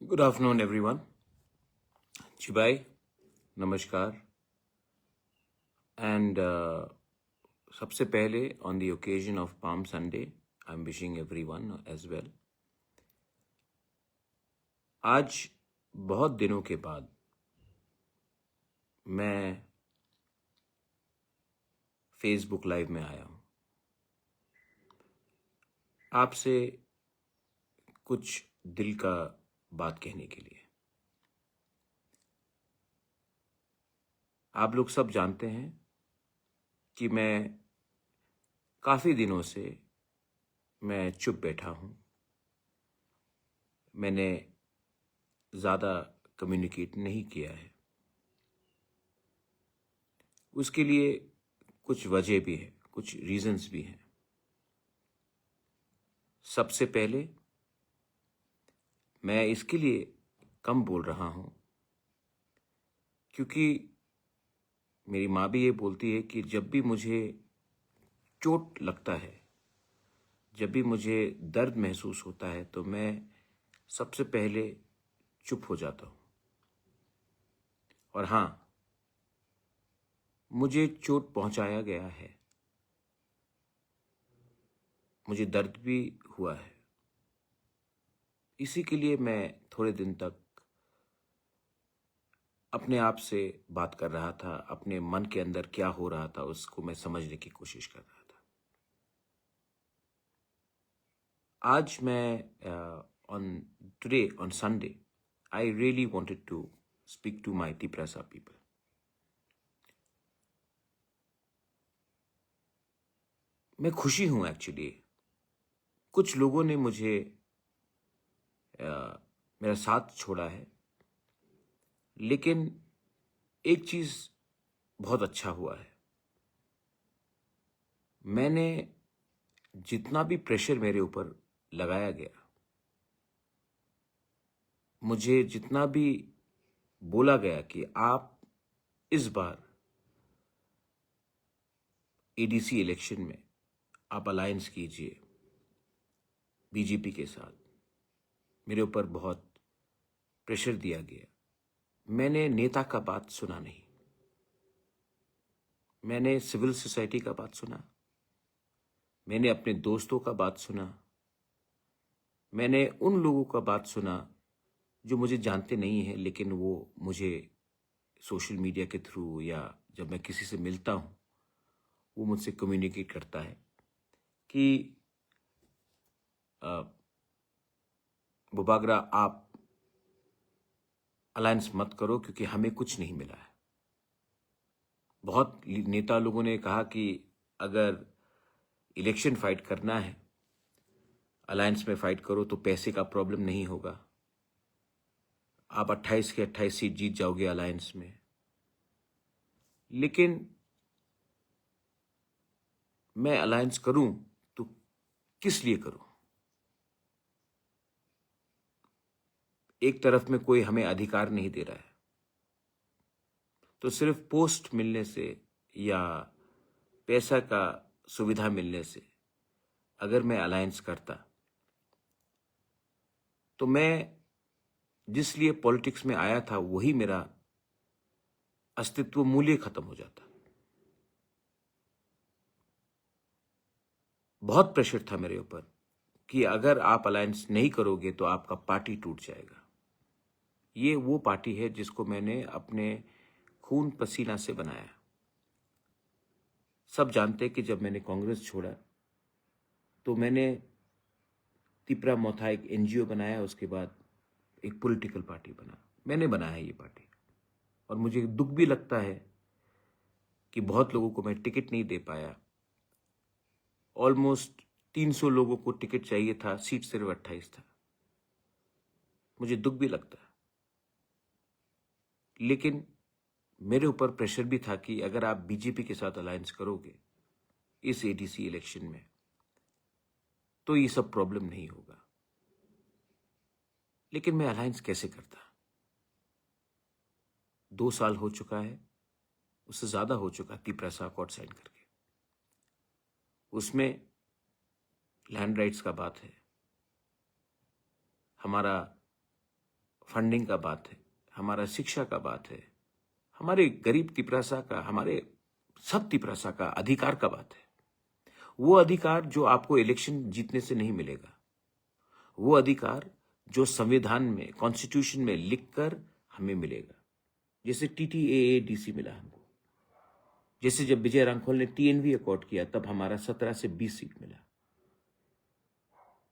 Good afternoon, everyone. Chibai, namaskar. And सबसे पहले, on the occasion of Palm Sunday, I'm wishing everyone as well. आज बहुत दिनों के बाद मैं फेसबुक लाइव में आया हूँ आपसे कुछ दिल का बात कहने के लिए। आप लोग सब जानते हैं कि मैं काफ़ी दिनों से मैं चुप बैठा हूँ। मैंने ज़्यादा कम्युनिकेट नहीं किया है। उसके लिए कुछ वजह भी है, कुछ रीजंस भी हैं। सबसे पहले मैं इसके लिए कम बोल रहा हूँ क्योंकि मेरी माँ भी ये बोलती है कि जब भी मुझे चोट लगता है, जब भी मुझे दर्द महसूस होता है तो मैं सबसे पहले चुप हो जाता हूँ। और हाँ, मुझे चोट पहुँचाया गया है, मुझे दर्द भी हुआ है। इसी के लिए मैं थोड़े दिन तक अपने आप से बात कर रहा था, अपने मन के अंदर क्या हो रहा था उसको मैं समझने की कोशिश कर रहा था। आज मैं on Sunday, I really wanted to speak to my Tiprasa people. मैं खुशी हूँ एक्चुअली। कुछ लोगों ने मुझे मेरा साथ छोड़ा है, लेकिन एक चीज़ बहुत अच्छा हुआ है। मैंने जितना भी प्रेशर मेरे ऊपर लगाया गया, मुझे जितना भी बोला गया कि आप इस बार एडीसी इलेक्शन में आप अलायंस कीजिए बीजेपी के साथ, मेरे ऊपर बहुत प्रेशर दिया गया। मैंने नेता का बात सुना नहीं, मैंने सिविल सोसाइटी का बात सुना, मैंने अपने दोस्तों का बात सुना, मैंने उन लोगों का बात सुना जो मुझे जानते नहीं हैं, लेकिन वो मुझे सोशल मीडिया के थ्रू या जब मैं किसी से मिलता हूँ वो मुझसे कम्युनिकेट करता है कि बुबागरा आप अलायंस मत करो क्योंकि हमें कुछ नहीं मिला है। बहुत नेता लोगों ने कहा कि अगर इलेक्शन फाइट करना है, अलायंस में फाइट करो तो पैसे का प्रॉब्लम नहीं होगा, आप 28 के 28 सीट जीत जाओगे अलायंस में। लेकिन मैं अलायंस करूं तो किस लिए करूं? एक तरफ में कोई हमें अधिकार नहीं दे रहा है, तो सिर्फ पोस्ट मिलने से या पैसा का सुविधा मिलने से अगर मैं अलायंस करता तो मैं जिस लिए पॉलिटिक्स में आया था वही मेरा अस्तित्व मूल्य खत्म हो जाता। बहुत प्रेशर था मेरे ऊपर कि अगर आप अलायंस नहीं करोगे तो आपका पार्टी टूट जाएगा। ये वो पार्टी है जिसको मैंने अपने खून पसीना से बनाया। सब जानते कि जब मैंने कांग्रेस छोड़ा तो मैंने तिपरा मोथा एक एनजीओ बनाया, उसके बाद एक पॉलिटिकल पार्टी बना। मैंने बनाया ये पार्टी और मुझे दुख भी लगता है कि बहुत लोगों को मैं टिकट नहीं दे पाया। ऑलमोस्ट 300 लोगों को टिकट चाहिए था, सीट सिर्फ 28 था। मुझे दुख भी लगता है, लेकिन मेरे ऊपर प्रेशर भी था कि अगर आप बीजेपी के साथ अलायंस करोगे इस एडीसी इलेक्शन में तो ये सब प्रॉब्लम नहीं होगा। लेकिन मैं अलायंस कैसे करता? 2 साल हो चुका है, उससे ज्यादा हो चुका तिपरा अकॉर्ड साइन करके। उसमें लैंड राइट्स का बात है, हमारा फंडिंग का बात है, हमारा शिक्षा का बात है, हमारे गरीब तिपरासा का, हमारे सब तिपरासा का अधिकार का बात है। वो अधिकार जो आपको इलेक्शन जीतने से नहीं मिलेगा, वो अधिकार जो संविधान में, कॉन्स्टिट्यूशन में लिखकर हमें मिलेगा। जैसे TTAADC मिला हमको, जैसे जब विजय रांखोल ने TNV अकॉर्ड किया तब हमारा 17 से 20 सीट मिला।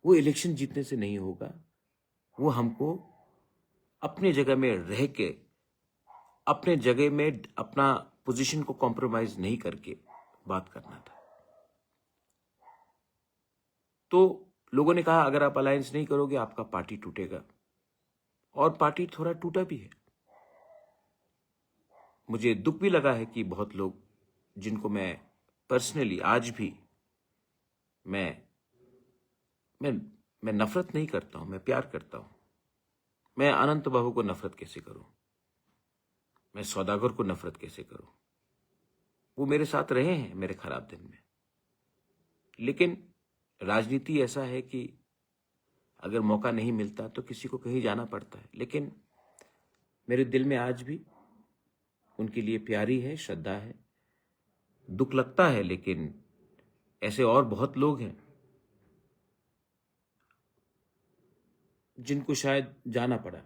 वो इलेक्शन जीतने से नहीं होगा, वो हमको अपने जगह में रह के, अपने जगह में अपना पोजीशन को कॉम्प्रोमाइज नहीं करके बात करना था। तो लोगों ने कहा अगर आप अलायंस नहीं करोगे आपका पार्टी टूटेगा, और पार्टी थोड़ा टूटा भी है। मुझे दुख भी लगा है कि बहुत लोग जिनको मैं पर्सनली आज भी मैं नफरत नहीं करता हूं, मैं प्यार करता हूं। मैं अनंत बाबू को नफरत कैसे करूं, मैं सौदागर को नफरत कैसे करूं? वो मेरे साथ रहे हैं मेरे खराब दिन में। लेकिन राजनीति ऐसा है कि अगर मौका नहीं मिलता तो किसी को कहीं जाना पड़ता है। लेकिन मेरे दिल में आज भी उनके लिए प्यारी है, श्रद्धा है। दुख लगता है, लेकिन ऐसे और बहुत लोग हैं जिनको शायद जाना पड़ा।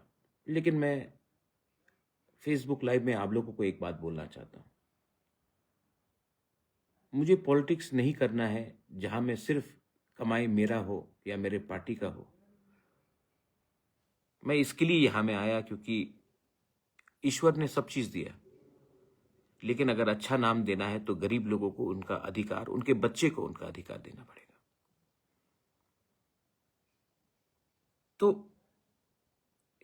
लेकिन मैं फेसबुक लाइव में आप लोगों को एक बात बोलना चाहता हूं। मुझे पॉलिटिक्स नहीं करना है जहां में सिर्फ कमाई मेरा हो या मेरे पार्टी का हो। मैं इसके लिए यहां में आया क्योंकि ईश्वर ने सब चीज दिया, लेकिन अगर अच्छा नाम देना है तो गरीब लोगों को उनका अधिकार, उनके बच्चे को उनका अधिकार देना पड़ेगा। तो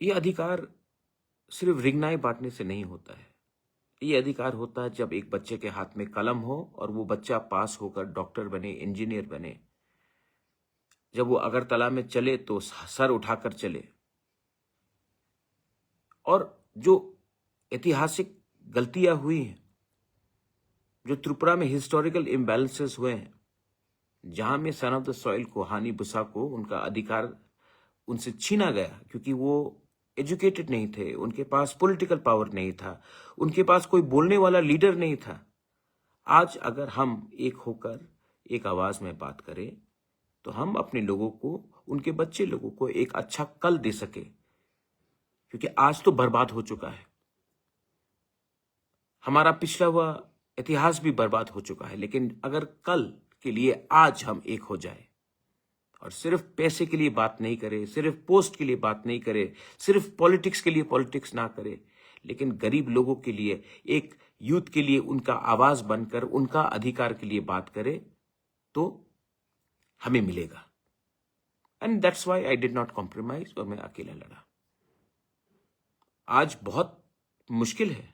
ये अधिकार सिर्फ रिगनाई बांटने से नहीं होता है। ये अधिकार होता है जब एक बच्चे के हाथ में कलम हो और वो बच्चा पास होकर डॉक्टर बने, इंजीनियर बने। जब वो अगरतला में चले तो सर उठाकर चले। और जो ऐतिहासिक गलतियां हुई हैं, जो त्रिपुरा में हिस्टोरिकल इम्बैलेंसेस हुए हैं, जहां में सन ऑफ द सॉइल को, हानि बुसा को उनका अधिकार उनसे छीना गया क्योंकि वो एजुकेटेड नहीं थे, उनके पास पॉलिटिकल पावर नहीं था, उनके पास कोई बोलने वाला लीडर नहीं था। आज अगर हम एक होकर एक आवाज में बात करें तो हम अपने लोगों को, उनके बच्चे लोगों को एक अच्छा कल दे सके, क्योंकि आज तो बर्बाद हो चुका है। हमारा पिछला हुआ इतिहास भी बर्बाद हो चुका है। लेकिन अगर कल के लिए आज हम एक हो जाए और सिर्फ पैसे के लिए बात नहीं करें, सिर्फ पोस्ट के लिए बात नहीं करें, सिर्फ पॉलिटिक्स के लिए पॉलिटिक्स ना करें, लेकिन गरीब लोगों के लिए, एक यूथ के लिए उनका आवाज बनकर उनका अधिकार के लिए बात करें, तो हमें मिलेगा। And that's why I did not compromise, और मैं अकेला लड़ा। आज बहुत मुश्किल है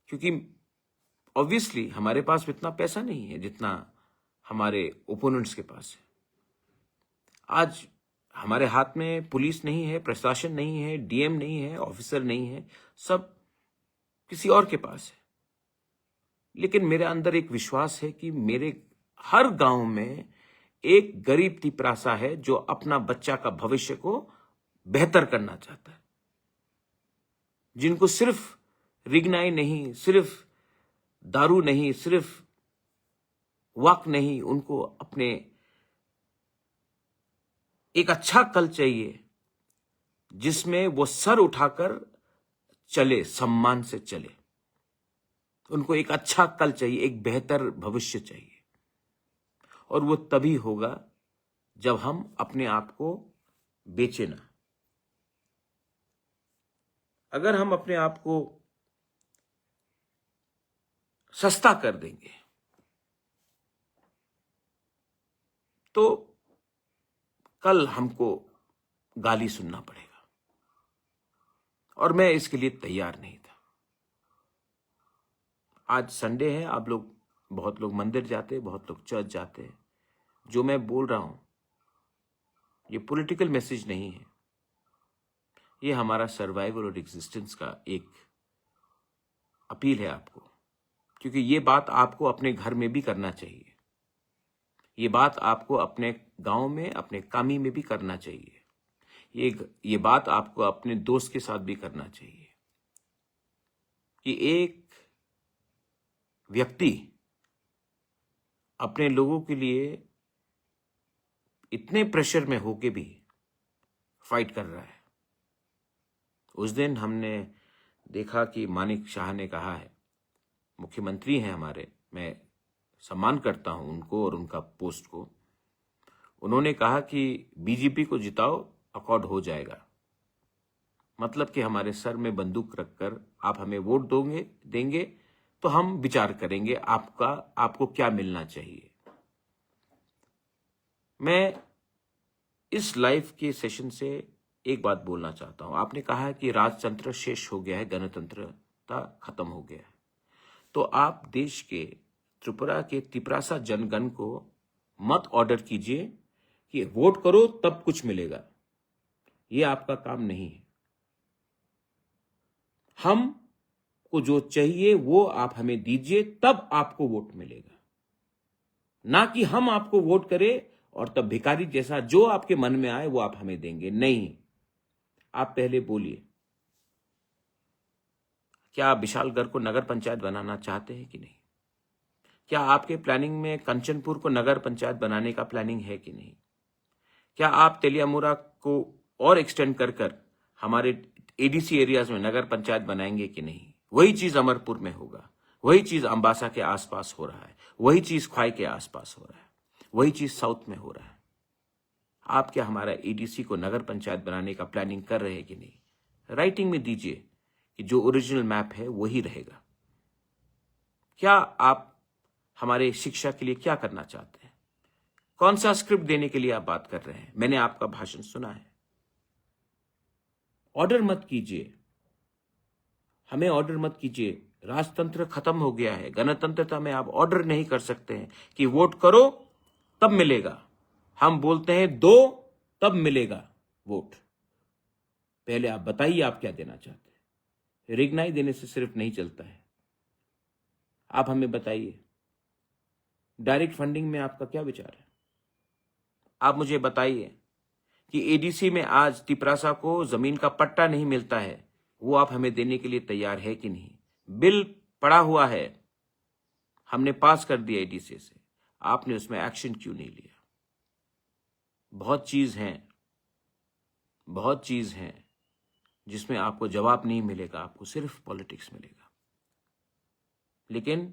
क्योंकि ऑब्वियसली हमारे पास इतना पैसा नहीं है जितना हमारे ओपोनेंट्स के पास है। आज हमारे हाथ में पुलिस नहीं है, प्रशासन नहीं है, डीएम नहीं है, ऑफिसर नहीं है, सब किसी और के पास है। लेकिन मेरे अंदर एक विश्वास है कि मेरे हर गांव में एक गरीब तिपरासा है जो अपना बच्चा का भविष्य को बेहतर करना चाहता है, जिनको सिर्फ रिगनाई नहीं, सिर्फ दारू नहीं, सिर्फ वक्त नहीं, उनको अपने एक अच्छा कल चाहिए जिसमें वो सर उठाकर चले, सम्मान से चले। उनको एक अच्छा कल चाहिए, एक बेहतर भविष्य चाहिए। और वो तभी होगा जब हम अपने आप को बेचे ना। अगर हम अपने आप को सस्ता कर देंगे तो कल हमको गाली सुनना पड़ेगा, और मैं इसके लिए तैयार नहीं था। आज संडे है, आप लोग, बहुत लोग मंदिर जाते हैं, बहुत लोग चर्च जाते हैं। जो मैं बोल रहा हूं ये पॉलिटिकल मैसेज नहीं है, ये हमारा सर्वाइवल और एग्जिस्टेंस का एक अपील है आपको, क्योंकि ये बात आपको अपने घर में भी करना चाहिए, ये बात आपको अपने गांव में, अपने कामी में भी करना चाहिए, ये बात आपको अपने दोस्त के साथ भी करना चाहिए कि एक व्यक्ति अपने लोगों के लिए इतने प्रेशर में होके भी फाइट कर रहा है। उस दिन हमने देखा कि मानिक शाह ने कहा है, मुख्यमंत्री हैं हमारे, मैं सम्मान करता हूं उनको और उनका पोस्ट को, उन्होंने कहा कि बीजेपी को जिताओ, अकॉर्ड हो जाएगा। मतलब कि हमारे सर में बंदूक रखकर आप हमें वोट देंगे तो हम विचार करेंगे आपको क्या मिलना चाहिए। मैं इस लाइव के सेशन से एक बात बोलना चाहता हूं। आपने कहा है कि राजतंत्र शेष हो गया है, गणतंत्रता खत्म हो गया है, तो आप देश के त्रिपुरा के तिपरासा जनगण को मत ऑर्डर कीजिए कि वोट करो तब कुछ मिलेगा। यह आपका काम नहीं है। हमको जो चाहिए वो आप हमें दीजिए, तब आपको वोट मिलेगा, ना कि हम आपको वोट करें और तब भिखारी जैसा जो आपके मन में आए वो आप हमें देंगे। नहीं, आप पहले बोलिए, क्या आप विशालगढ़ को नगर पंचायत बनाना चाहते हैं कि नहीं? क्या आपके प्लानिंग में कंचनपुर को नगर पंचायत बनाने का प्लानिंग है कि नहीं? क्या आप तेलियामुरा को और एक्सटेंड कर हमारे एडीसी एरियाज में नगर पंचायत बनाएंगे कि नहीं? वही चीज अमरपुर में होगा, वही चीज अंबासा के आसपास हो रहा है, वही चीज ख्वाई के आसपास हो रहा है, वही चीज साउथ में हो रहा है। आप क्या हमारा एडीसी को नगर पंचायत बनाने का प्लानिंग कर रहे हैं कि नहीं? राइटिंग में दीजिए कि जो ओरिजिनल मैप है वही रहेगा। क्या आप हमारे शिक्षा के लिए क्या करना चाहते हैं? कौन सा स्क्रिप्ट देने के लिए आप बात कर रहे हैं? मैंने आपका भाषण सुना है। ऑर्डर मत कीजिए, हमें ऑर्डर मत कीजिए। राजतंत्र खत्म हो गया है। गणतंत्रता में आप ऑर्डर नहीं कर सकते हैं कि वोट करो तब मिलेगा। हम बोलते हैं दो तब मिलेगा वोट। पहले आप बताइए आप क्या देना चाहते हैं। रिग्नाई देने से सिर्फ नहीं चलता है। आप हमें बताइए, डायरेक्ट फंडिंग में आपका क्या विचार है? आप मुझे बताइए कि एडीसी में आज तिपरासा को जमीन का पट्टा नहीं मिलता है, वो आप हमें देने के लिए तैयार है कि नहीं? बिल पड़ा हुआ है, हमने पास कर दिया एडीसी से, आपने उसमें एक्शन क्यों नहीं लिया? बहुत चीज हैं जिसमें आपको जवाब नहीं मिलेगा, आपको सिर्फ पॉलिटिक्स मिलेगा। लेकिन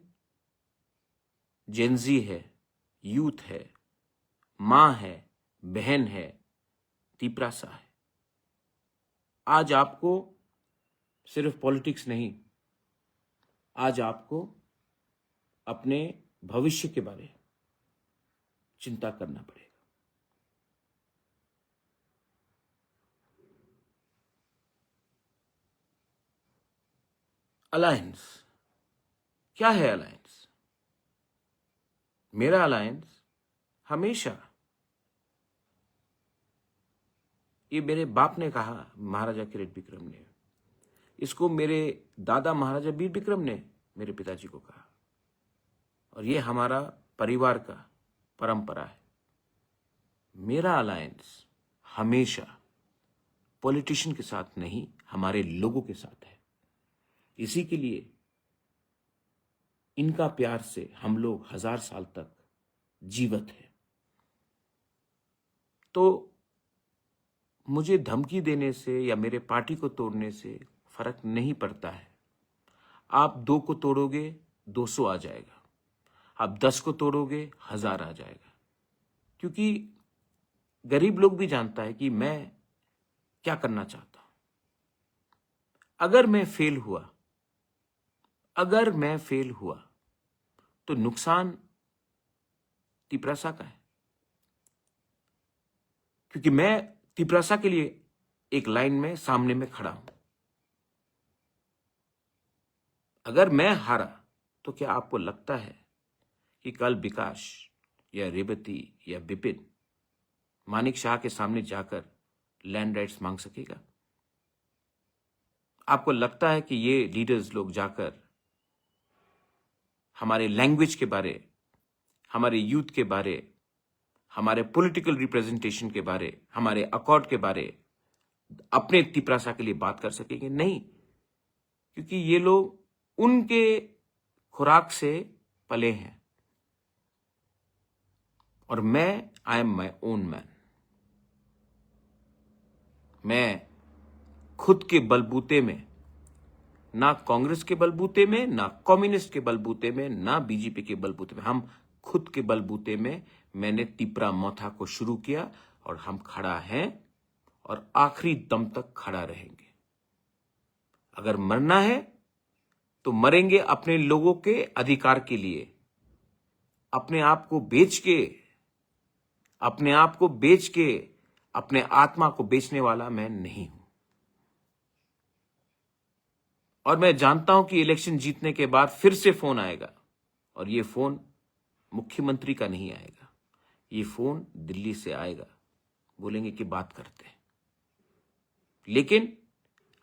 जेनजी है, यूथ है, मां है, बहन है, तिपरासा है। आज आपको सिर्फ पॉलिटिक्स नहीं, आज आपको अपने भविष्य के बारे में चिंता करना पड़ेगा। अलायंस क्या है? अलायंस, मेरा अलायंस हमेशा, ये मेरे बाप ने कहा, महाराजा किरीट विक्रम ने, इसको मेरे दादा महाराजा वीर विक्रम ने मेरे पिताजी को कहा, और ये हमारा परिवार का परंपरा है। मेरा अलायंस हमेशा पॉलिटिशियन के साथ नहीं, हमारे लोगों के साथ है। इसी के लिए इनका प्यार से हम लोग 1000 साल तक जीवित हैं। तो मुझे धमकी देने से या मेरे पार्टी को तोड़ने से फर्क नहीं पड़ता है। आप 2 को तोड़ोगे 200 आ जाएगा, आप 10 को तोड़ोगे 1000 आ जाएगा। क्योंकि गरीब लोग भी जानता है कि मैं क्या करना चाहता हूं। अगर मैं फेल हुआ तो नुकसान तिपरासा का है, क्योंकि मैं तिपरासा के लिए एक लाइन में सामने में खड़ा हूं। अगर मैं हारा तो क्या आपको लगता है कि कल विकास या रेवती या विपिन मानिक शाह के सामने जाकर लैंड राइट्स मांग सकेगा? आपको लगता है कि ये लीडर्स लोग जाकर हमारे लैंग्वेज के बारे, हमारे यूथ के बारे, हमारे पॉलिटिकल रिप्रेजेंटेशन के बारे, हमारे अकॉर्ड के बारे अपने तिपरासा के लिए बात कर सकेंगे? नहीं, क्योंकि ये लोग उनके खुराक से पले हैं और मैं I am my own man. मैं खुद के बलबूते में, ना कांग्रेस के बलबूते में, ना कम्युनिस्ट के बलबूते में, ना बीजेपी के बलबूते में, हम खुद के बलबूते में मैंने तिपरा मौथा को शुरू किया और हम खड़ा हैं और आखिरी दम तक खड़ा रहेंगे। अगर मरना है तो मरेंगे अपने लोगों के अधिकार के लिए। अपने आप को बेच के, अपने आप को बेच के अपने आत्मा को बेचने वाला मैं नहीं हूं। और मैं जानता हूं कि इलेक्शन जीतने के बाद फिर से फोन आएगा और ये फोन मुख्यमंत्री का नहीं आएगा, ये फोन दिल्ली से आएगा। बोलेंगे कि बात करते हैं। लेकिन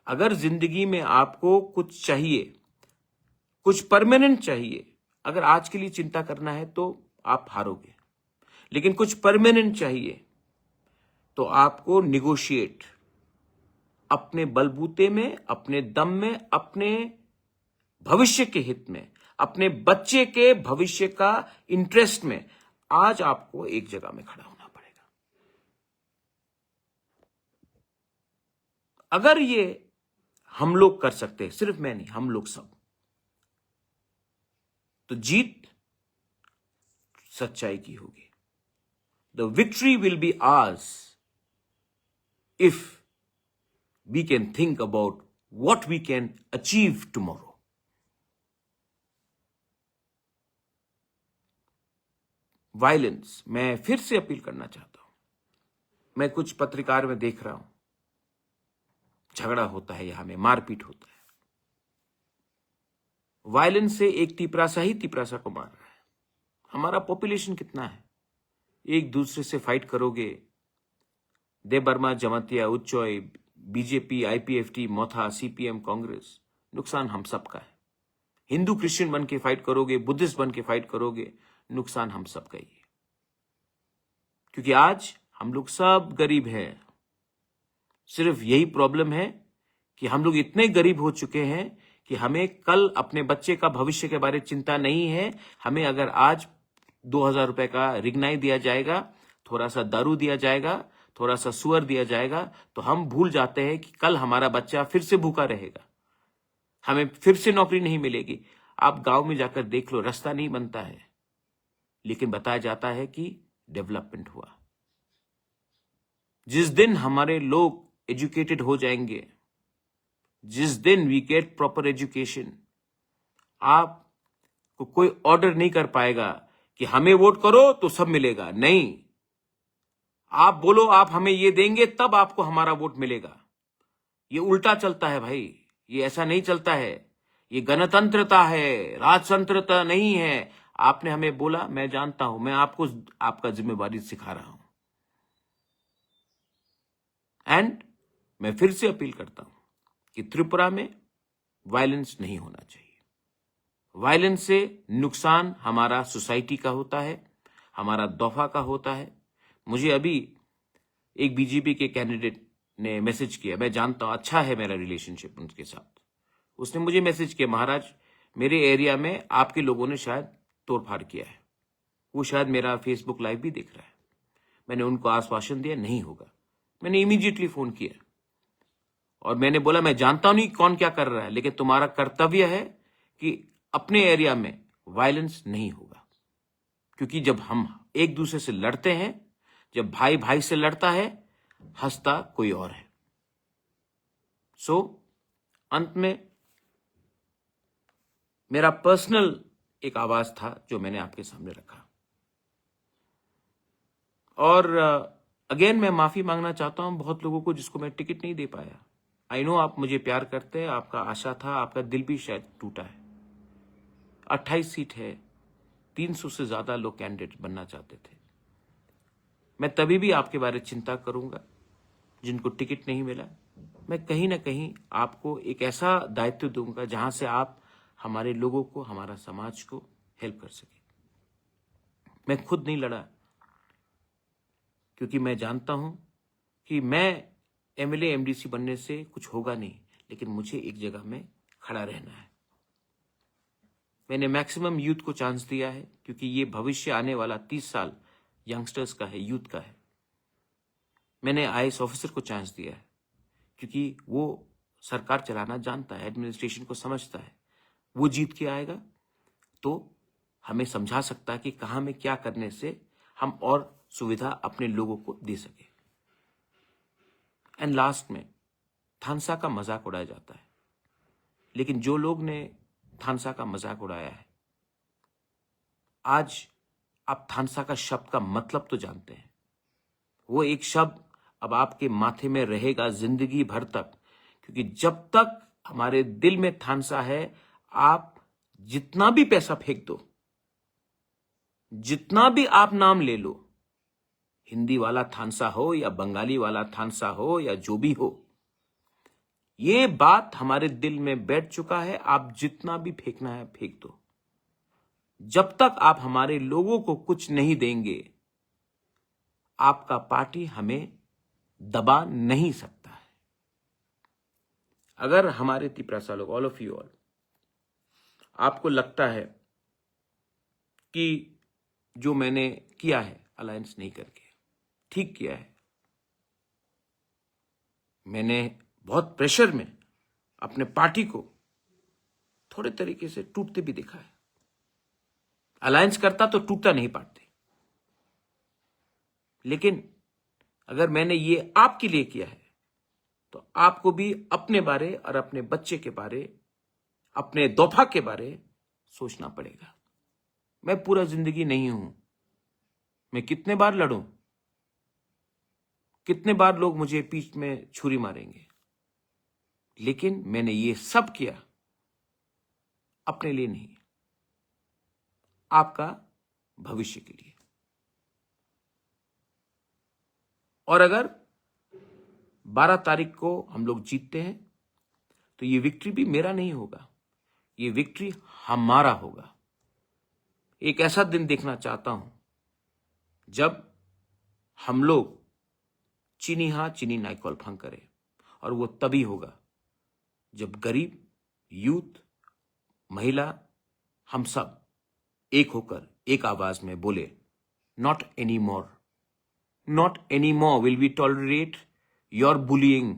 अगर जिंदगी में आपको कुछ चाहिए, कुछ परमानेंट चाहिए, अगर आज के लिए चिंता करना है तो आप हारोगे। लेकिन कुछ परमानेंट चाहिए तो आपको निगोशिएट, अपने बलबूते में, अपने दम में, अपने भविष्य के हित में, अपने बच्चे के भविष्य का इंटरेस्ट में आज आपको एक जगह में खड़ा होना पड़ेगा। अगर ये हम लोग कर सकते हैं, सिर्फ मैं नहीं, हम लोग सब, तो जीत सच्चाई की होगी। The victory will be hours if we can think about what we can achieve tomorrow. Violence, मैं फिर से अपील करना चाहता हूं। मैं कुछ पत्रकार में देख रहा हूं, झगड़ा होता है, यहां में मारपीट होता है। वायलेंस से एक तिपरासा ही तिपरासा को मार रहा है। हमारा पॉपुलेशन कितना है? एक दूसरे से फाइट करोगे, Debbarma, Jamatia, Uchoi, BJP, IPFT, Motha, CPM, Congress, नुकसान हम सबका है। हिंदू क्रिश्चियन बन के फाइट करोगे, बुद्धिस्ट बन के फाइट करोगे, नुकसान हम सबका ही है। क्योंकि आज हम लोग सब गरीब हैं। सिर्फ यही प्रॉब्लम है कि हम लोग इतने गरीब हो चुके हैं कि हमें कल अपने बच्चे का भविष्य के बारे में चिंता नहीं है। हमें अगर आज 2000 रुपए का रिगनाई दिया जाएगा, थोड़ा सा दारू दिया जाएगा, थोड़ा सा सुअर दिया जाएगा, तो हम भूल जाते हैं कि कल हमारा बच्चा फिर से भूखा रहेगा, हमें फिर से नौकरी नहीं मिलेगी। आप गांव में जाकर देख लो, रास्ता नहीं बनता है, लेकिन बताया जाता है कि डेवलपमेंट हुआ। जिस दिन हमारे लोग एजुकेटेड हो जाएंगे, जिस दिन वी गेट प्रॉपर एजुकेशन, आपको कोई ऑर्डर नहीं कर पाएगा कि हमें वोट करो तो सब मिलेगा। नहीं, आप बोलो आप हमें ये देंगे तब आपको हमारा वोट मिलेगा। ये उल्टा चलता है भाई, ये ऐसा नहीं चलता है। ये गणतंत्रता है, राजतंत्रता नहीं है। आपने हमें बोला, मैं जानता हूं, मैं आपको आपका जिम्मेवारी सिखा रहा हूं। एंड मैं फिर से अपील करता हूं कि त्रिपुरा में वायलेंस नहीं होना चाहिए। वायलेंस से नुकसान हमारा सोसाइटी का होता है, हमारा दफा का होता है। मुझे अभी एक बीजेपी के कैंडिडेट ने मैसेज किया, मैं जानता हूं, अच्छा है मेरा रिलेशनशिप उनके साथ। उसने मुझे मैसेज किया, महाराज मेरे एरिया में आपके लोगों ने शायद तोड़फाड़ किया है। वो शायद मेरा फेसबुक लाइव भी देख रहा है। मैंने उनको आश्वासन दिया नहीं होगा। मैंने इमीडिएटली फोन किया और मैंने बोला, मैं जानता हूं नहीं कौन क्या कर रहा है, लेकिन तुम्हारा कर्तव्य है कि अपने एरिया में वायलेंस नहीं होगा। क्योंकि जब हम एक दूसरे से लड़ते हैं, जब भाई भाई से लड़ता है, हंसता कोई और है। सो अंत में मेरा पर्सनल एक आवाज था जो मैंने आपके सामने रखा। और अगेन मैं माफी मांगना चाहता हूं बहुत लोगों को जिसको मैं टिकट नहीं दे पाया। आई नो आप मुझे प्यार करते हैं, आपका आशा था, आपका दिल भी शायद टूटा है। 28 सीट है, 300 से ज्यादा लोग कैंडिडेट बनना चाहते थे। मैं तभी भी आपके बारे में चिंता करूंगा जिनको टिकट नहीं मिला। मैं कहीं ना कहीं आपको एक ऐसा दायित्व दूंगा जहां से आप हमारे लोगों को, हमारा समाज को हेल्प कर सके। मैं खुद नहीं लड़ा क्योंकि मैं जानता हूं कि मैं एमएलए एमडीसी बनने से कुछ होगा नहीं, लेकिन मुझे एक जगह में खड़ा रहना है। मैंने मैक्सिमम यूथ को चांस दिया है, क्योंकि ये भविष्य आने वाला 30 साल यंगस्टर्स का है, यूथ का है। मैंने आईएएस ऑफिसर को चांस दिया है, क्योंकि वो सरकार चलाना जानता है, एडमिनिस्ट्रेशन को समझता है। वो जीत के आएगा तो हमें समझा सकता है कि कहाँ में क्या करने से हम और सुविधा अपने लोगों को दे सके। एंड लास्ट में थानसा का मजाक उड़ाया जाता है, लेकिन जो लोग ने थानसा का मजाक उड़ाया है, आज आप थानसा का शब्द का मतलब तो जानते हैं। वो एक शब्द अब आपके माथे में रहेगा जिंदगी भर तक, क्योंकि जब तक हमारे दिल में थानसा है, आप जितना भी पैसा फेंक दो, जितना भी आप नाम ले लो, हिंदी वाला थानसा हो या बंगाली वाला थानसा हो या जो भी हो, ये बात हमारे दिल में बैठ चुका है। आप जितना भी फेंकना है फेंक दो। जब तक आप हमारे लोगों को कुछ नहीं देंगे, आपका पार्टी हमें दबा नहीं सकता है। अगर हमारे तिपरासा लोग, ऑल ऑफ यू ऑल, आपको लगता है कि जो मैंने किया है अलायंस नहीं करके ठीक किया है, मैंने बहुत प्रेशर में अपने पार्टी को थोड़े तरीके से टूटते भी देखा है। अलायंस करता तो टूटता नहीं पार्टी, लेकिन अगर मैंने ये आपके लिए किया है तो आपको भी अपने बारे और अपने बच्चे के बारे, अपने दोफा के बारे सोचना पड़ेगा। मैं पूरा जिंदगी नहीं हूं, मैं कितने बार लड़ूं, कितने बार लोग मुझे पीठ में छुरी मारेंगे, लेकिन मैंने ये सब किया अपने लिए नहीं, आपका भविष्य के लिए। और अगर 12 तारीख को हम लोग जीतते हैं तो ये विक्ट्री भी मेरा नहीं होगा, ये विक्ट्री हमारा होगा। एक ऐसा दिन देखना चाहता हूं जब हम लोग चीनी हाँ चीनी नाइकॉल फंग करें, और वो तभी होगा जब गरीब, यूथ, महिला, हम सब एक होकर एक आवाज में बोले, not any more, not anymore will we tolerate your bullying.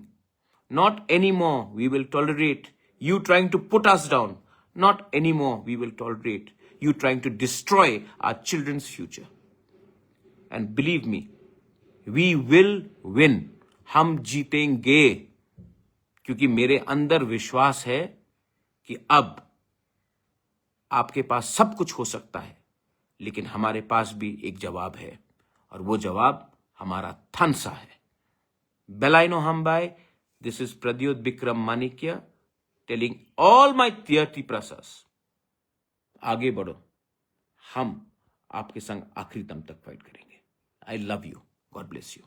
Not anymore we will tolerate you trying to put us down. Not anymore we will tolerate you trying to destroy our children's future. And believe me, we will win. हम जीतेंगे, क्योंकि मेरे अंदर विश्वास है कि अब आपके पास सब कुछ हो सकता है, लेकिन हमारे पास भी एक जवाब है, और वो जवाब हमारा थानसा है। बेलाइनो हमबाई, this is Pradyot Bikram Manikya telling all my थियर्टी प्रसस, आगे बढ़ो, हम आपके संग आखिरी दम तक फाइट करेंगे। I love you, God bless you.